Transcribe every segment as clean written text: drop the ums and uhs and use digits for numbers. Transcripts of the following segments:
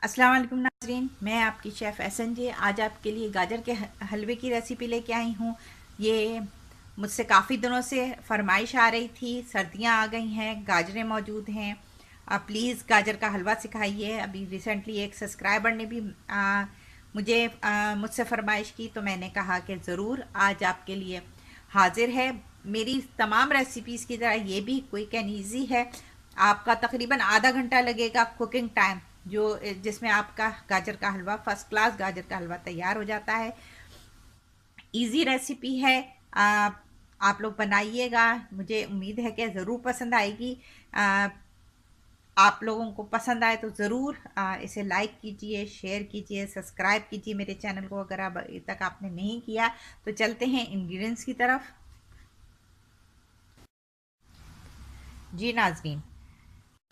अस्सलाम वालेकुम नाज़रीन, मैं आपकी शेफ़ एहसन जी आज आपके लिए गाजर के हलवे की रेसिपी लेके आई हूँ। ये मुझसे काफ़ी दिनों से फरमाइश आ रही थी। सर्दियाँ आ गई हैं, गाजरें मौजूद हैं, आप प्लीज़ गाजर का हलवा सिखाइए। अभी रिसेंटली एक सब्सक्राइबर ने भी मुझसे फरमाइश की, तो मैंने कहा कि ज़रूर आज आपके लिए हाजिर है। मेरी तमाम रेसिपीज़ की तरह ये भी क्विक एंड ईजी है। आपका तकरीबन आधा घंटा लगेगा कुकिंग टाइम, जो जिसमें आपका गाजर का हलवा, फर्स्ट क्लास गाजर का हलवा तैयार हो जाता है। इजी रेसिपी है। आप लोग बनाइएगा, मुझे उम्मीद है कि ज़रूर पसंद आएगी। आप लोगों को पसंद आए तो ज़रूर इसे लाइक कीजिए, शेयर कीजिए, सब्सक्राइब कीजिए मेरे चैनल को अगर अब अभी तक आपने नहीं किया। तो चलते हैं इंग्रेडिएंट्स की तरफ। जी नाज़रीन,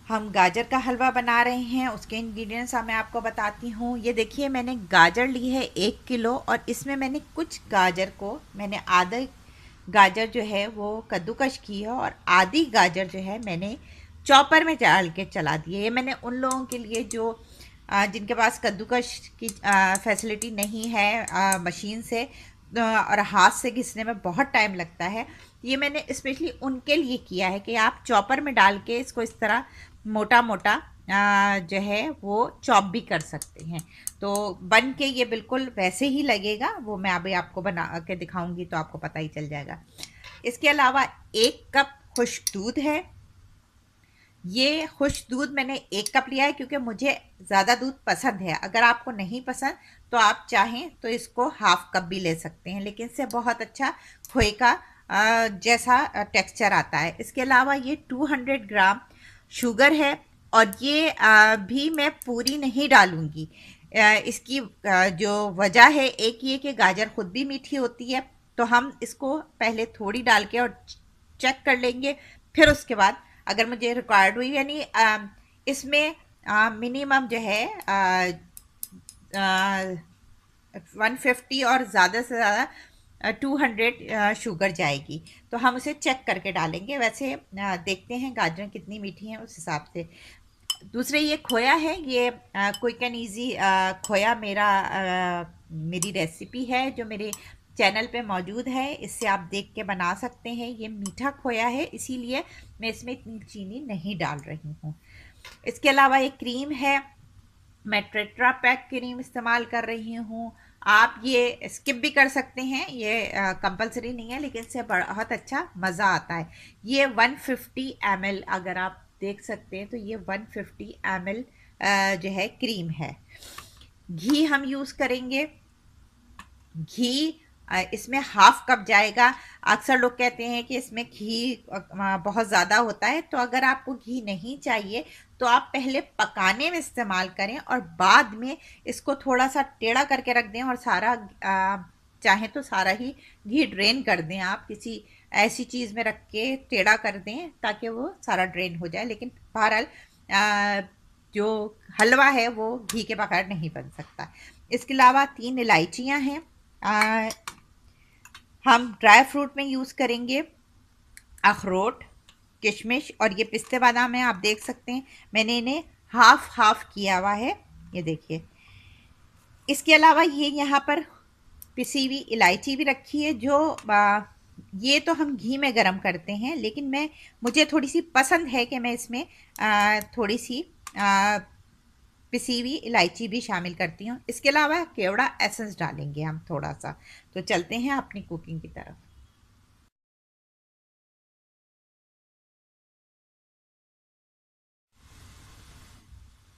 हम गाजर का हलवा बना रहे हैं, उसके इंग्रेडिएंट्स मैं आपको बताती हूँ। ये देखिए, मैंने गाजर ली है 1 किलो, और इसमें मैंने कुछ गाजर को मैंने आधा गाजर जो है वो कद्दूकश की है, और आधी गाजर जो है मैंने चॉपर में डाल के चला दी है। ये मैंने उन लोगों के लिए जो जिनके पास कद्दूकश की फैसिलिटी नहीं है मशीन से, और हाथ से घिसने में बहुत टाइम लगता है, ये मैंने स्पेशली उनके लिए किया है कि आप चॉपर में डाल के इसको इस तरह मोटा मोटा जो है वो चॉप भी कर सकते हैं। तो बन के ये बिल्कुल वैसे ही लगेगा, वो मैं अभी आपको बना के दिखाऊंगी तो आपको पता ही चल जाएगा। इसके अलावा 1 कप खुश्क दूध है। ये खुश्क दूध मैंने 1 कप लिया है क्योंकि मुझे ज़्यादा दूध पसंद है। अगर आपको नहीं पसंद तो आप चाहें तो इसको हाफ कप भी ले सकते हैं, लेकिन इससे बहुत अच्छा खोए का जैसा टेक्सचर आता है। इसके अलावा ये 200 ग्राम शुगर है, और ये भी मैं पूरी नहीं डालूंगी। इसकी जो वजह है एक ये कि गाजर खुद भी मीठी होती है, तो हम इसको पहले थोड़ी डाल के और चेक कर लेंगे। फिर उसके बाद अगर मुझे रिक्वायर्ड हुई, यानी इसमें मिनिमम जो है 150 और ज़्यादा से ज़्यादा 200 शुगर जाएगी। तो हम उसे चेक करके डालेंगे। वैसे देखते हैं गाजरें कितनी मीठी हैं उस हिसाब से। दूसरे ये खोया है, ये क्विक एंड ईजी खोया मेरी रेसिपी है जो मेरे चैनल पे मौजूद है। इससे आप देख के बना सकते हैं। ये मीठा खोया है, इसीलिए मैं इसमें इतनी चीनी नहीं डाल रही हूँ। इसके अलावा एक क्रीम है, मैं टेट्रा पैक क्रीम इस्तेमाल कर रही हूँ। आप ये स्किप भी कर सकते हैं, ये कंपलसरी नहीं है, लेकिन इससे बहुत अच्छा मज़ा आता है। ये 150 ml, अगर आप देख सकते हैं तो ये 150 ml जो है क्रीम है। घी हम यूज़ करेंगे। घी इसमें हाफ कप जाएगा। अक्सर लोग कहते हैं कि इसमें घी बहुत ज़्यादा होता है, तो अगर आपको घी नहीं चाहिए तो आप पहले पकाने में इस्तेमाल करें और बाद में इसको थोड़ा सा टेढ़ा करके रख दें, और सारा चाहें तो सारा ही घी ड्रेन कर दें। आप किसी ऐसी चीज़ में रख के टेढ़ा कर दें ताकि वो सारा ड्रेन हो जाए। लेकिन बहरहाल जो हलवा है वो घी के बगैर नहीं बन सकता। इसके अलावा 3 इलायचियाँ हैं। आ, हम ड्राई फ्रूट में यूज़ करेंगे अखरोट, किशमिश, और ये पिस्ते बादाम है। आप देख सकते हैं मैंने इन्हें हाफ हाफ किया हुआ है, ये देखिए। इसके अलावा ये यहाँ पर पिसी हुई इलायची भी रखी है, जो ये तो हम घी में गरम करते हैं, लेकिन मुझे थोड़ी सी पसंद है कि मैं इसमें थोड़ी सी पिसी हुई इलायची भी शामिल करती हूँ। इसके अलावा केवड़ा एसेंस डालेंगे हम थोड़ा सा। तो चलते हैं अपनी कुकिंग की तरफ।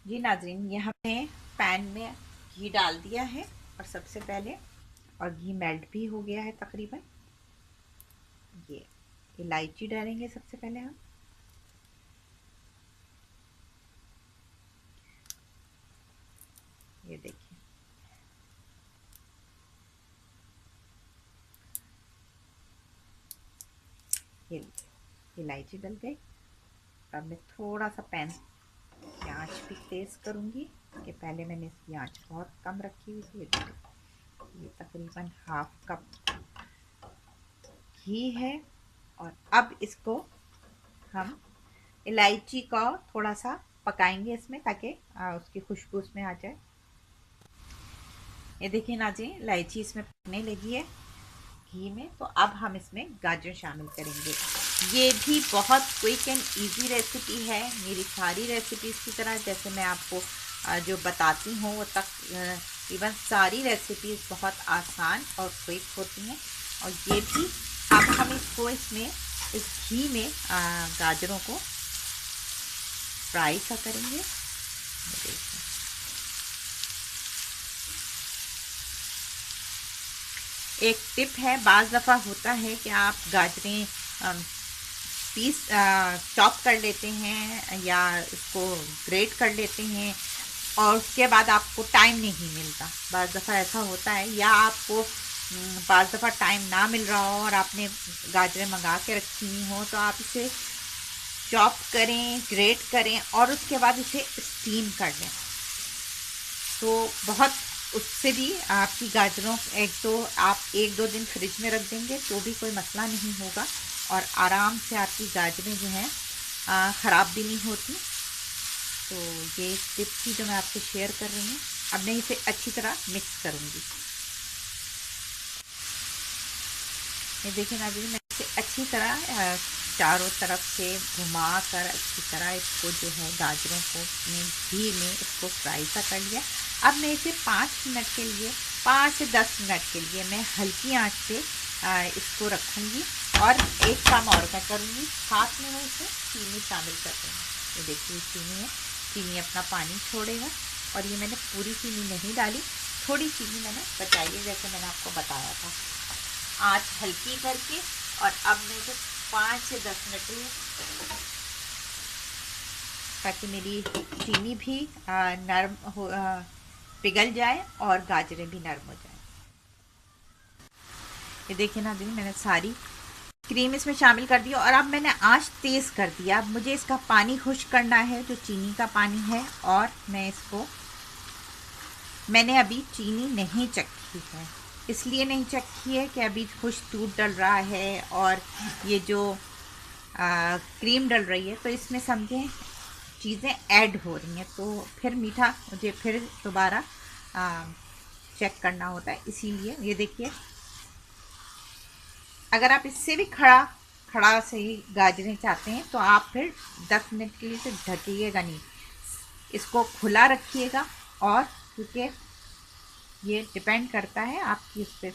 जी नाजरीन, ये हमने पैन में घी डाल दिया है, और सबसे पहले, और घी मेल्ट भी हो गया है तकरीबन। ये इलायची डालेंगे सबसे पहले हम। ये देखिए, ये इलायची डल गई। अब मैं थोड़ा सा पैन की आँच भी तेज़ करूँगी, कि पहले मैंने इसकी आँच बहुत कम रखी हुई थी। ये तकरीबन हाफ कप घी है, और अब इसको हम इलायची का थोड़ा सा पकाएंगे इसमें ताकि उसकी खुशबू उसमें आ जाए। ये देखिए नाज़रीन, इलायची इसमें पकने लगी है घी में। तो अब हम इसमें गाजर शामिल करेंगे। ये भी बहुत क्विक एंड इजी रेसिपी है। मेरी सारी रेसिपीज़ की तरह जैसे मैं आपको जो बताती हूँ वो इवन सारी रेसिपीज़ बहुत आसान और क्विक होती हैं। और ये भी अब हम इसको इसमें इस घी में गाजरों को फ्राई सा करेंगे। एक टिप है, बाज़ दफ़ा होता है कि आप गाजरें पीस चॉप कर लेते हैं या इसको ग्रेट कर लेते हैं और उसके बाद आपको टाइम नहीं मिलता। बाज़ दफ़ा ऐसा होता है, या आपको बाज़ दफ़ा टाइम ना मिल रहा हो और आपने गाजरें मंगा के रखी हुई हो, तो आप इसे चॉप करें, ग्रेट करें और उसके बाद इसे स्टीम कर लें। तो बहुत उससे भी आपकी गाजरों आप एक दो दिन फ्रिज में रख देंगे तो भी कोई मसला नहीं होगा और आराम से आपकी गाजरें जो हैं ख़राब भी नहीं होती। तो ये टिप थी जो मैं आपसे शेयर कर रही हूँ। अब मैं इसे अच्छी तरह मिक्स करूँगी। ये देखिए नाज़रीन, मैं इसे अच्छी तरह चारों तरफ से घुमा कर अच्छी तरह इसको जो है गाजरों को अपने घी में इसको फ्राई सा कर लिया। अब मैं इसे 5 मिनट के लिए 5 से 10 मिनट के लिए मैं हल्की आंच पे इसको रखूँगी। और एक काम और मैं करूँगी, साथ में मैं इसमें चीनी शामिल कर दूँगी। ये देखिए चीनी है, चीनी अपना पानी छोड़ेगा। और ये मैंने पूरी चीनी नहीं डाली, थोड़ी चीनी मैंने बचाई है जैसे मैंने आपको बताया था। आँच हल्की करके और अब मैं इसे 5 से 10 मिनट लिए, ताकि मेरी चीनी भी नरम हो पिघल जाए और गाजरें भी नरम हो जाए। ये देखिए ना दीदी, मैंने सारी क्रीम इसमें शामिल कर दी और अब मैंने आंच तेज़ कर दिया। अब मुझे इसका पानी खुश्क करना है, जो चीनी का पानी है। और मैंने अभी चीनी नहीं चखी है, इसलिए नहीं चखी है कि अभी खुश्क दूध डल रहा है और ये जो क्रीम डल रही है, तो इसमें समझें चीज़ें ऐड हो रही हैं, तो फिर मीठा मुझे फिर दोबारा चेक करना होता है। इसीलिए ये देखिए, अगर आप इससे भी खड़ा से ही गाजरें चाहते हैं तो आप फिर 10 मिनट के लिए इसे ढकिएगा नहीं, इसको खुला रखिएगा। और क्योंकि ये डिपेंड करता है आपकी उस पर।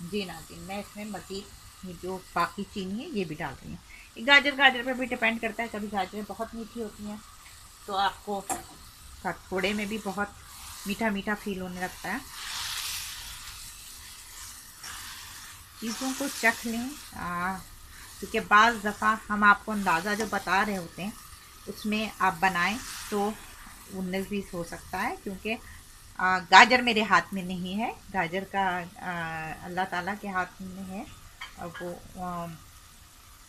जी ना जी, मैं इसमें मज़ीद जो बाकी चीनी है ये भी डाल रही हूँ। गाजर पर भी डिपेंड करता है, कभी गाजरें बहुत मीठी होती हैं तो आपको थोड़े में भी बहुत मीठा मीठा फील होने लगता है। चीज़ों को चख लें, क्योंकि बाज़ दफ़ा हम आपको अंदाज़ा जो बता रहे होते हैं उसमें आप बनाएं तो 19-20 हो सकता है, क्योंकि गाजर मेरे हाथ में नहीं है, गाजर का अल्लाह ताला के हाथ में है। और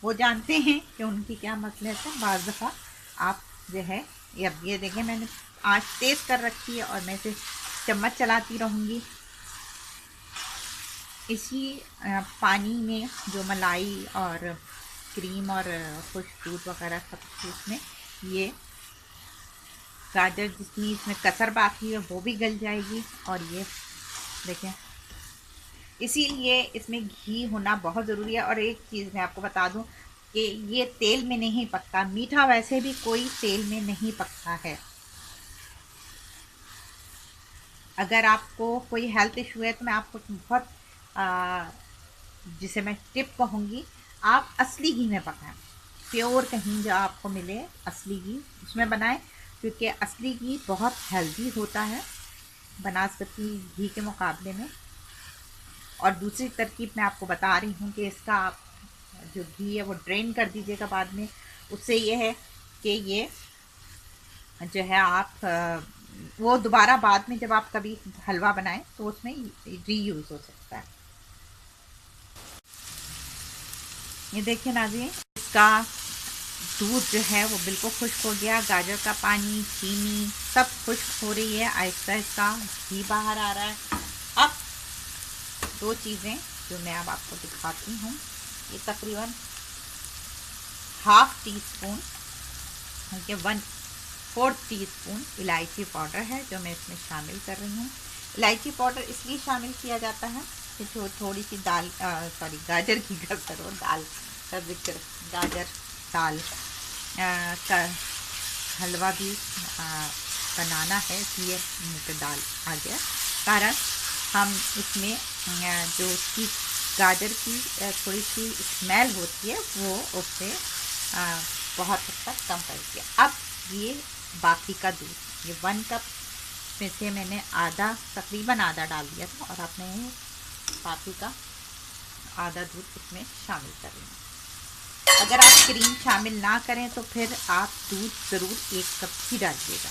वो जानते हैं कि उनकी क्या मसलहत है। बाज़ दफ़ा आप जो है ये देखें, मैंने आँच तेज़ कर रखी है और मैं इसे चम्मच चलाती रहूँगी। इसी पानी में जो मलाई और क्रीम और खुश्क दूध वगैरह सब कुछ में ये गाजर जितनी इसमें कसर बाकी है वो भी गल जाएगी। और ये देखें, इसीलिए इसमें घी होना बहुत ज़रूरी है। और एक चीज़ मैं आपको बता दूं कि ये तेल में नहीं पकता, मीठा वैसे भी कोई तेल में नहीं पकता है। अगर आपको कोई हेल्थ इशू है तो मैं आपको बहुत जिसे मैं टिप कहूँगी, आप असली घी में पकाएं, प्योर कहीं जो आपको मिले असली घी उसमें बनाएं, क्योंकि असली घी बहुत हेल्दी होता है बनास्पति घी के मुकाबले में। और दूसरी तरकीब मैं आपको बता रही हूँ कि इसका आप जो घी है वो ड्रेन कर दीजिएगा बाद में। उससे ये है कि ये जो है आप वो दोबारा बाद में जब आप कभी हलवा बनाएं तो उसमें रीयूज़ हो सकता है। ये देखिए नाज़रीन, इसका दूध जो है वो बिल्कुल खुश्क हो गया, गाजर का पानी, चीनी सब खुश्क हो रही है, आहिस्ता आहिस्ता घी बाहर आ रहा है। अब दो चीज़ें जो मैं अब आपको दिखाती हूँ, ये तकरीबन हाफ टी स्पून, ये 1/4 टीस्पून इलायची पाउडर है जो मैं इसमें शामिल कर रही हूँ। इलायची पाउडर इसलिए शामिल किया जाता है कि जो थोड़ी सी दाल गाजर की कसर और दाल का जिक्र, गाजर दाल का हलवा भी बनाना है, इसलिए मुझे दाल आ गया। कारण हम इसमें जो उसकी गाजर की थोड़ी सी स्मेल होती है वो उससे बहुत हद तक कम कर दिया। अब ये बाकी का दूध, ये 1 कप में से मैंने आधा, तकरीबन आधा डाल दिया था, और अब मैं बाकी का आधा दूध इसमें शामिल कर रही हूँ। अगर आप क्रीम शामिल ना करें तो फिर आप दूध ज़रूर 1 कप ही डालिएगा।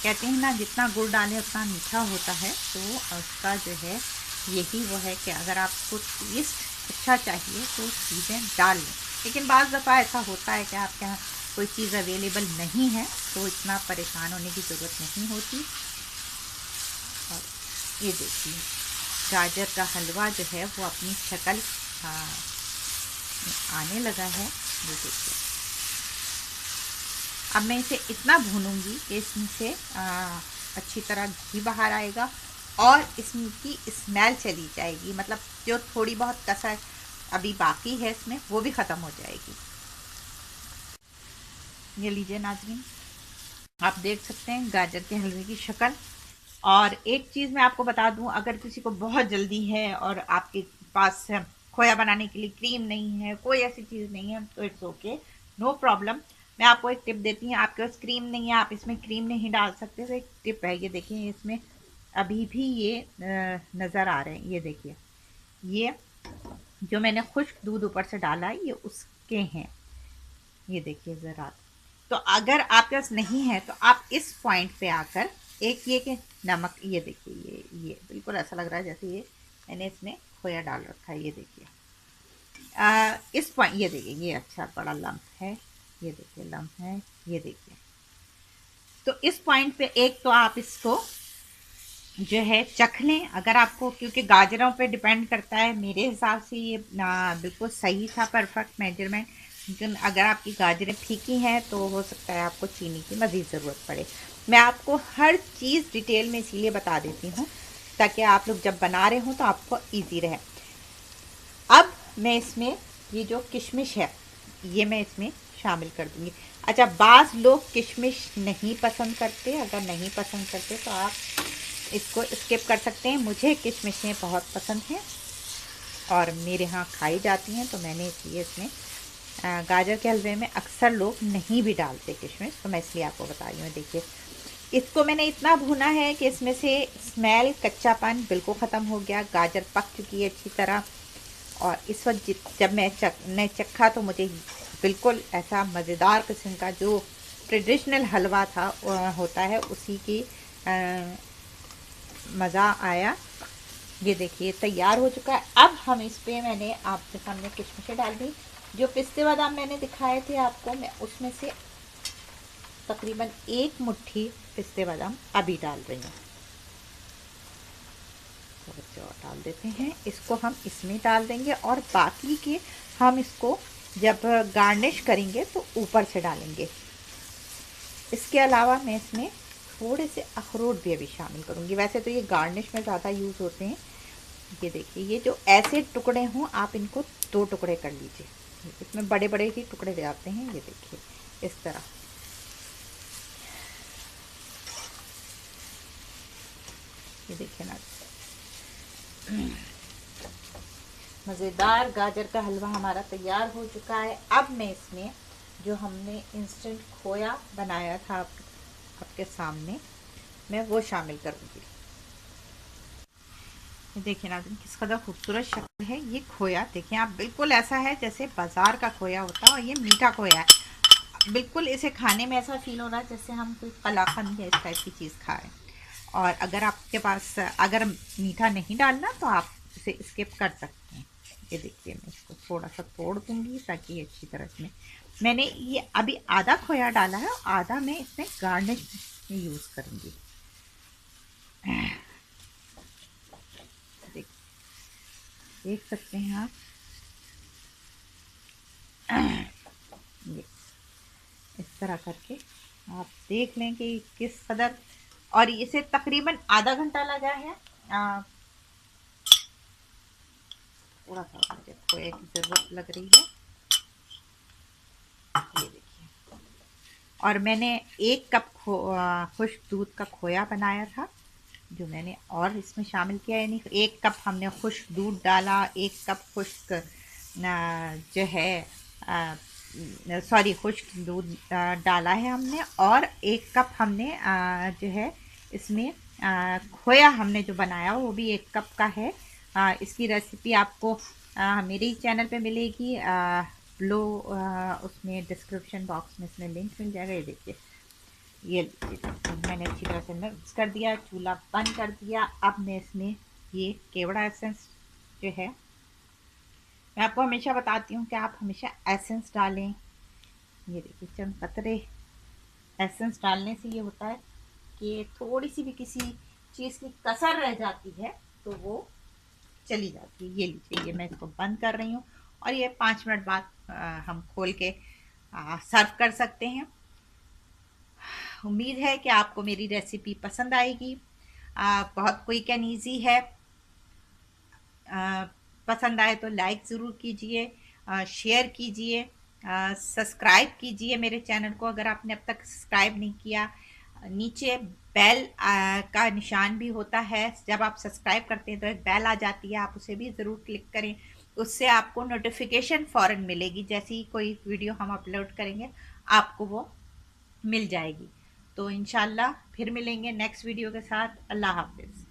कहते हैं ना, जितना गुड़ डालें उतना मीठा होता है, तो उसका जो है यही वो है कि अगर आपको टेस्ट अच्छा चाहिए तो चीज़ें डाल लें। लेकिन बाज़ दफ़ा ऐसा होता है कि आपके यहाँ कोई चीज़ अवेलेबल नहीं है तो इतना परेशान होने की ज़रूरत नहीं होती। और ये देखिए गाजर का हलवा जो है वो अपनी शक्ल आने लगा है। ये देखिए, अब मैं इसे इतना भूनूंगी कि इसमें से अच्छी तरह घी बाहर आएगा और इसकी स्मेल चली जाएगी, मतलब जो थोड़ी बहुत कसर अभी बाकी है इसमें वो भी ख़त्म हो जाएगी। ये लीजिए नाज़रीन, आप देख सकते हैं गाजर के हलवे की शक्ल। और एक चीज़ मैं आपको बता दूं, अगर किसी को बहुत जल्दी है और आपके पास खोया बनाने के लिए क्रीम नहीं है, कोई ऐसी चीज़ नहीं है, तो इट्स ओके, नो प्रॉब्लम। मैं आपको एक टिप देती हूँ, आपके पास क्रीम नहीं है, आप इसमें क्रीम नहीं डाल सकते, तो एक टिप है, ये देखिए इसमें अभी भी ये नज़र आ रहे हैं, ये देखिए, ये जो मैंने खुश्क दूध ऊपर से डाला है ये उसके हैं, ये देखिए ज़रा। तो अगर आपके पास नहीं है तो आप इस पॉइंट पे आकर एक ये कि नमक, ये देखिए, ये बिल्कुल ऐसा लग रहा है जैसे ये मैंने इसमें खोया डाल रखा है। ये देखिए इस पॉइंट, ये देखिए ये अच्छा बड़ा लम्प है, ये देखिए लम्प है, ये देखिए। तो इस पॉइंट पे एक तो आप इसको जो है चख लें, अगर आपको, क्योंकि गाजरों पे डिपेंड करता है, मेरे हिसाब से ये बिल्कुल सही था, परफेक्ट मेजरमेंट। लेकिन अगर आपकी गाजरें फीकी हैं तो हो सकता है आपको चीनी की मज़ीद ज़रूरत पड़े। मैं आपको हर चीज़ डिटेल में इसीलिए बता देती हूँ ताकि आप लोग जब बना रहे हों तो आपको ईजी रहे। अब मैं इसमें ये जो किशमिश है ये मैं इसमें शामिल कर दूँगी। अच्छा, बाज़ लोग किशमिश नहीं पसंद करते, अगर नहीं पसंद करते तो आप इसको स्किप कर सकते हैं। मुझे किशमिशें बहुत पसंद हैं और मेरे यहाँ खाई जाती हैं, तो मैंने इसलिए इसमें गाजर के हलवे में अक्सर लोग नहीं भी डालते किशमिश, तो मैं इसलिए आपको बता रही हूँ। देखिए इसको मैंने इतना भुना है कि इसमें से स्मेल, कच्चापन बिल्कुल ख़त्म हो गया, गाजर पक चुकी है अच्छी तरह। और इस वक्त जब मैं चखा तो मुझे बिल्कुल ऐसा मज़ेदार किस्म का जो ट्रेडिशनल हलवा था होता है उसी की मज़ा आया। ये देखिए तैयार हो चुका है। अब हम इस पे, मैंने आपके सामने किशमिशें डाल दी, जो पिस्ते बादाम मैंने दिखाए थे आपको, मैं उसमें से तकरीबन 1 मुट्ठी पिस्ते बादाम अभी डाल रही हूँ। थोड़ा और डाल देते हैं, इसको हम इसमें डाल देंगे और बाकी के हम इसको जब गार्निश करेंगे तो ऊपर से डालेंगे। इसके अलावा मैं इसमें थोड़े से अखरोट भी अभी शामिल करूँगी। वैसे तो ये गार्निश में ज़्यादा यूज़ होते हैं। ये देखिए, ये जो ऐसे टुकड़े हों आप इनको 2 टुकड़े कर लीजिए, इसमें बड़े बड़े ही टुकड़े जाते हैं। ये देखिए इस तरह, ये देखिए ना, मज़ेदार गाजर का हलवा हमारा तैयार हो चुका है। अब मैं इसमें जो हमने इंस्टेंट खोया बनाया था आपके सामने, मैं वो शामिल करूँगी। ये देखिए ना किस कदर खूबसूरत शक्ल है। ये खोया देखिए आप, बिल्कुल ऐसा है जैसे बाज़ार का खोया होता है, और ये मीठा खोया है। बिल्कुल इसे खाने में ऐसा फील हो रहा है जैसे हम कोई कलाकंद या इस टाइप की चीज़ खा रहे हैं। और अगर आपके पास, अगर मीठा नहीं डालना तो आप इसे स्किप कर सकते हैं। ये देखिए मैं इसको थोड़ा सा तोड़ दूँगी ताकि अच्छी तरह से, मैंने ये अभी आधा खोया डाला है, आधा मैं इसमें गार्निश में यूज़ करूँगी। देख सकते हैं आप, ये इस तरह करके आप देख लें कि किस कदर, और इसे तकरीबन आधा घंटा लगा है। थोड़ा सा मुझे खोए की ज़रूरत लग रही है, ये देखिए। और मैंने 1 कप खुश्क दूध का खोया बनाया था, जो मैंने और इसमें शामिल किया, यानी 1 कप हमने खुश्क दूध डाला, 1 कप खुश्क जो है सॉरी खुश्क दूध डाला है हमने, और 1 कप हमने जो है इसमें खोया हमने जो बनाया वो भी 1 कप का है। इसकी रेसिपी आपको मेरे ही चैनल पे मिलेगी, लो उसमें डिस्क्रिप्शन बॉक्स में इसमें लिंक मिल जाएगा। ये देखिए, ये मैंने अच्छी तरह से मिक्स कर दिया, चूल्हा बंद कर दिया। अब मैं इसमें ये केवड़ा एसेंस जो है, मैं आपको हमेशा बताती हूँ कि आप हमेशा एसेंस डालें। ये देखिए, चंद कतरे एसेंस डालने से ये होता है कि थोड़ी सी भी किसी चीज़ की कसर रह जाती है तो वो चली जाती है। ये लीजिए, ये मैं इसको बंद कर रही हूँ, और ये 5 मिनट बाद हम खोल के सर्व कर सकते हैं। उम्मीद है कि आपको मेरी रेसिपी पसंद आएगी। बहुत क्विक एंड ईजी है। पसंद आए तो लाइक ज़रूर कीजिए, शेयर कीजिए, सब्सक्राइब कीजिए मेरे चैनल को अगर आपने अब तक सब्सक्राइब नहीं किया। नीचे बेल का निशान भी होता है, जब आप सब्सक्राइब करते हैं तो एक बेल आ जाती है, आप उसे भी ज़रूर क्लिक करें। उससे आपको नोटिफिकेशन फ़ौरन मिलेगी, जैसे ही कोई वीडियो हम अपलोड करेंगे आपको वो मिल जाएगी। तो इंशाल्लाह फिर मिलेंगे नेक्स्ट वीडियो के साथ। अल्लाह हाफिज़।